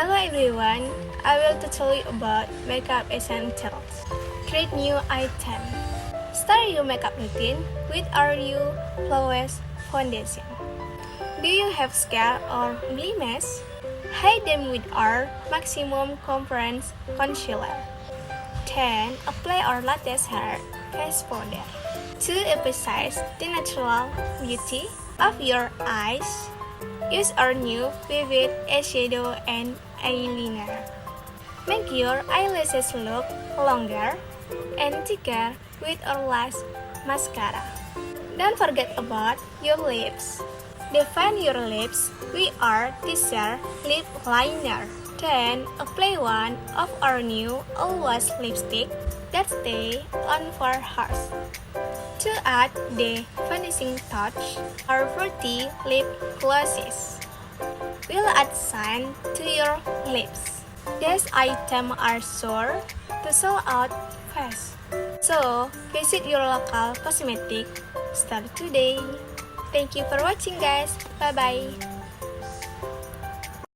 Hello everyone, I will to tell you about makeup essentials. Create new item. Start your makeup routine with our new flawless foundation. Do you have scars or blemishes? Hide them with our maximum coverage concealer. Then apply our latest hair face powder. To emphasize the natural beauty of your eyes, use our new vivid eyeshadow and eyeliner. Make your eyelashes look longer and thicker with our lash mascara. Don't forget about your lips. Define your lips with our teaser lip liner. Then apply one of our new all-wash lipstick that stay on for hours. To add the finishing touch, our fruity lip glosses will add shine to your lips. These items are sure to sell out fast. So, visit your local cosmetic store today. Thank you for watching guys. Bye-bye.